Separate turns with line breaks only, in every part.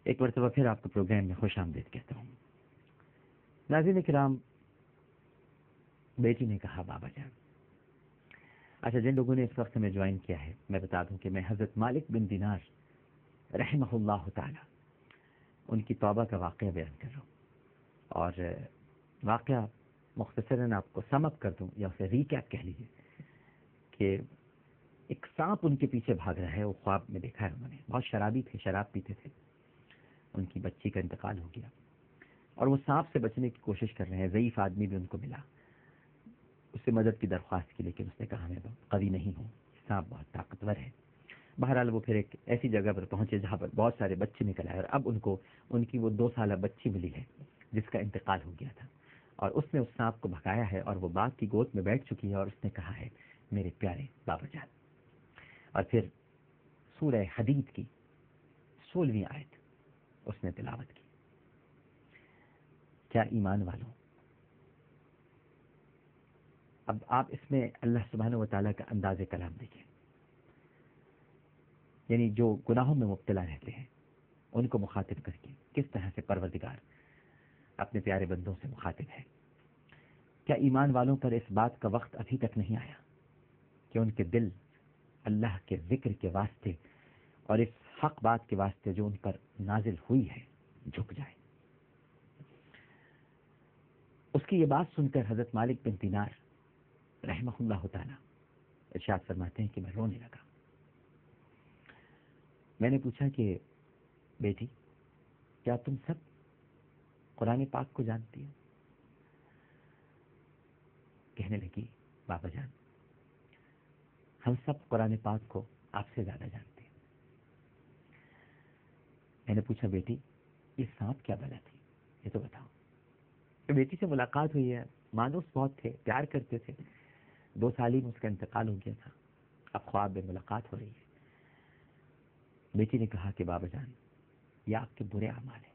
ایک مرتبہ پھر آپ کو پروگرام میں خوش آمدید کہتا ہوں۔ ناظرین کرام، بیٹی نے کہا بابا جان، اچھا جن لوگوں نے اس وقت ہمیں جوائن کیا ہے میں بتا دوں کہ میں حضرت مالک بن دینار رحمہ اللہ تعالی ان کی توبہ کا واقعہ بیان کر رہا ہوں، اور واقعہ مختصراً آپ کو سم اپ کر دوں یا اسے ریکیپ کہہ لیجیے کہ ایک سانپ ان کے پیچھے بھاگ رہا ہے، وہ خواب میں دیکھا ہے انہوں نے، بہت شرابی تھے، شراب پیتے تھے، ان کی بچی کا انتقال ہو گیا اور وہ سانپ سے بچنے کی کوشش کر رہے ہیں۔ ضعیف آدمی بھی ان کو ملا اس سے مدد کی درخواست کی، لیکن اس نے کہا میں قوی نہیں ہوں، سانپ بہت طاقتور ہے۔ بہرحال وہ پھر ایک ایسی جگہ پر پہنچے جہاں پر بہت سارے بچے نکل آئے، اور اب ان کو ان کی وہ 2 سالہ بچی ملی ہے جس کا انتقال ہو گیا تھا، اور اس نے اس سانپ کو بھگایا ہے اور وہ باغ کی گود میں بیٹھ چکی ہے، اور اس نے کہا ہے میرے پیارے بابا جان۔ اور پھر سورہ حدید کی 16ویں آیت اس نے تلاوت کی۔ کیا ایمان والوں، اب آپ اس میں اللہ سبحانہ و تعالیٰ کا انداز کلام دیکھیں، یعنی جو گناہوں میں مبتلا رہتے ہیں ان کو مخاطب کر کے کس طرح سے پروردگار اپنے پیارے بندوں سے مخاطب ہے۔ کیا ایمان والوں پر اس بات کا وقت ابھی تک نہیں آیا کہ ان کے دل اللہ کے ذکر کے واسطے اور اس حق بات کے واسطے جو ان پر نازل ہوئی ہے جھک جائے؟ اس کی یہ بات سن کر حضرت مالک بن دینار رحمہ اللہ تعالی ارشاد فرماتے ہیں کہ میں رونے لگا۔ میں نے پوچھا کہ بیٹی کیا تم سب قرآن پاک کو جانتی ہو؟ کہنے لگی بابا جان ہم سب قرآن پاک کو آپ سے زیادہ جانتے ہیں۔ میں نے پوچھا بیٹی یہ سانپ کیا بلا تھی یہ تو بتاؤ۔ تو بیٹی سے ملاقات ہوئی ہے، مانوس بہت تھے، پیار کرتے تھے، 2 سال ہی میں اس کا انتقال ہو گیا تھا، اب خواب میں ملاقات ہو رہی ہے۔ بیٹی نے کہا کہ بابا جان یہ آپ کے برے اعمال ہیں،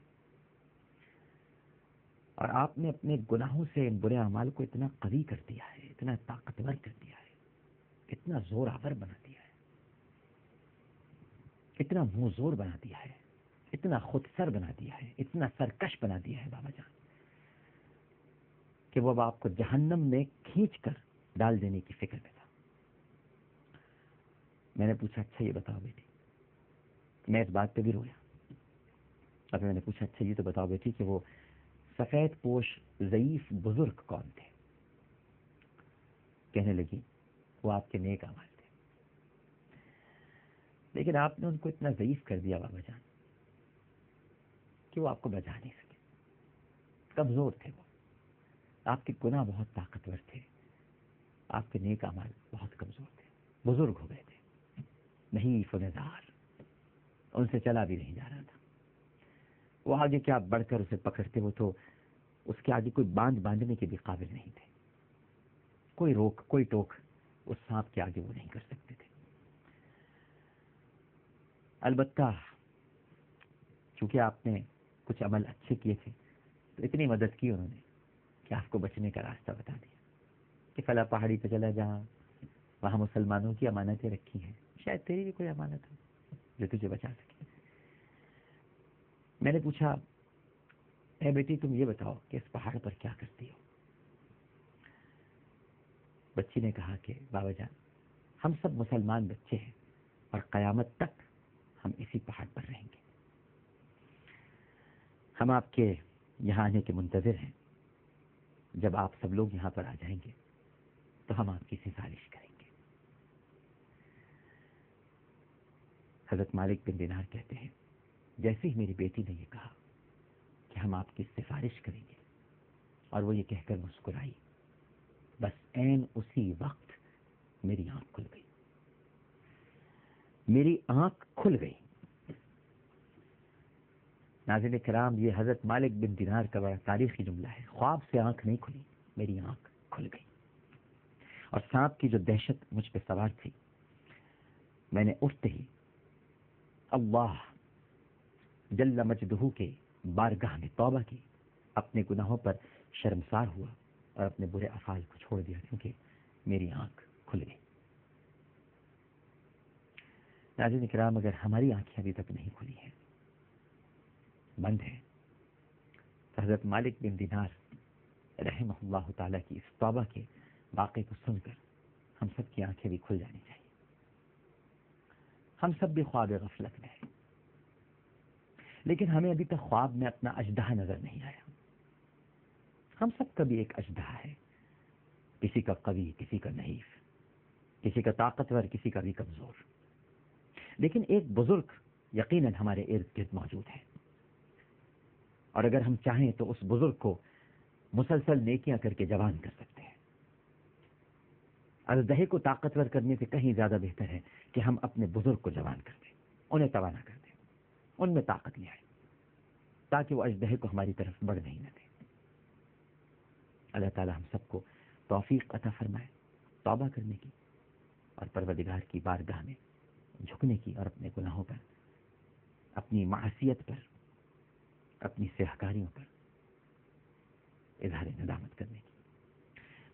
اور آپ نے اپنے گناہوں سے ان برے اعمال کو اتنا قوی کر دیا ہے، اتنا طاقتور کر دیا ہے، اتنا زور آور بنا دیا ہے، اتنا منہ زور بنا دیا ہے، اتنا خود سر بنا دیا ہے، اتنا سرکش بنا دیا ہے بابا جان کہ وہ آپ کو جہنم میں کھینچ کر ڈال دینے کی فکر میں تھا۔ میں نے پوچھا اچھا یہ بتاؤ بیٹی، میں اس بات پہ بھی رویا، اور میں نے پوچھا اچھا یہ تو بتاؤ بیٹی کہ وہ سفید پوش ضعیف بزرگ کون تھے؟ کہنے لگی وہ آپ کے نیک اعمال تھے، لیکن آپ نے ان کو اتنا ضعیف کر دیا بابا جان کہ وہ آپ کو بچا نہیں سکے، کمزور تھے وہ، آپ کے گناہ بہت طاقتور تھے، آپ کے نیک اعمال بہت کمزور تھے، بزرگ ہو گئے تھے، نحیف و نزار، ان سے چلا بھی نہیں جا رہا تھا، وہ آگے کیا بڑھ کر اسے پکڑتے، وہ تو اس کے آگے کوئی باندھنے کے بھی قابل نہیں تھے، کوئی روک کوئی ٹوک اس سانپ کے آگے وہ نہیں کر سکتے تھے۔ البتہ چونکہ آپ نے کچھ عمل اچھے کیے تھے تو اتنی مدد کی انہوں نے کہ آپ کو بچنے کا راستہ بتا دیا کہ فلاں پہاڑی پہ چلا جا، وہاں مسلمانوں کی امانتیں رکھی ہیں، شاید تیری بھی کوئی امانت ہو جو تجھے بچا سکے۔ میں نے پوچھا اے بیٹی تم یہ بتاؤ کہ اس پہاڑ پر کیا کرتی ہو؟ بچی نے کہا کہ بابا جان ہم سب مسلمان بچے ہیں اور قیامت تک ہم اسی پہاڑ پر رہیں گے، ہم آپ کے یہاں آنے کے منتظر ہیں، جب آپ سب لوگ یہاں پر آ جائیں گے تو ہم آپ کی سفارش کریں گے۔ حضرت مالک بن دینار کہتے ہیں جیسے ہی میری بیٹی نے یہ کہا کہ ہم آپ کی سفارش کریں گے اور وہ یہ کہہ کر مسکرائی، بس عین اسی وقت میری آنکھ کھل گئی، میری آنکھ کھل گئی۔ ناظرین کرام یہ حضرت مالک بن دینار کا بڑا تاریخی جملہ ہے، خواب سے آنکھ نہیں کھلی، میری آنکھ کھل گئی، اور سانپ کی جو دہشت مجھ پہ سوار تھی میں نے اٹھتے ہی اللہ جل مجدہ کے بارگاہ میں توبہ کی، اپنے گناہوں پر شرمسار ہوا اور اپنے برے افعال کو چھوڑ دیا، کیونکہ میری آنکھ کھل گئی۔ ناظرین کرام اگر ہماری آنکھیں ابھی تک نہیں کھلی ہیں بند ہیں. تو حضرت مالک بن دینار رحمہ اللہ تعالیٰ کی اس توبہ کے واقعے کو سن کر ہم سب کی آنکھیں بھی کھل جانی چاہیے. ہم سب بھی خواب غفلت میں ہیں، لیکن ہمیں ابھی تک خواب میں اپنا اژدہا نظر نہیں آیا. ہم سب کا بھی ایک اژدہا ہے، کسی کا قوی، کسی کا ضعیف، کسی کا طاقتور، کسی کا بھی کمزور. لیکن ایک بزرگ یقیناً ہمارے ارد گرد موجود ہے، اور اگر ہم چاہیں تو اس بزرگ کو مسلسل نیکیاں کر کے جوان کر سکتے ہیں. اژدہے کو طاقتور کرنے سے کہیں زیادہ بہتر ہے کہ ہم اپنے بزرگ کو جوان کر دیں، انہیں توانا کر دیں، ان میں طاقت لے آئیں تاکہ وہ اژدہے کو ہماری طرف بڑھنے ہی نہ دیں. اللہ تعالی ہم سب کو توفیق عطا فرمائے توبہ کرنے کی اور پروردگار کی بارگاہ میں جھکنے کی، اور اپنے گناہوں پر، اپنی معصیت پر، اپنی سیاہکاریوں پر اظہار ندامت کرنے کی.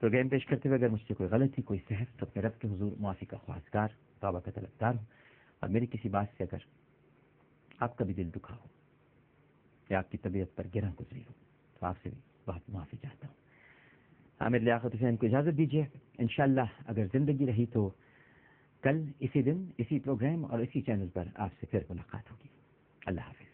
پروگرام پیش کرتے ہوئے اگر مجھ سے کوئی غلطی، کوئی سہو، تو اپنے رب کے حضور معافی کا خواستگار، توبہ کا طلبگار ہوں. اور میری کسی بات سے اگر آپ کا بھی دل دکھا ہو یا آپ کی طبیعت پر گرہ گزری ہو تو آپ سے بھی بہت معافی چاہتا ہوں. عامر لیاقت حسین کو اجازت دیجیے. انشاءاللہ اگر زندگی رہی تو کل اسی دن اسی پروگرام اور اسی چینل پر آپ سے پھر ملاقات ہوگی. اللہ حافظ.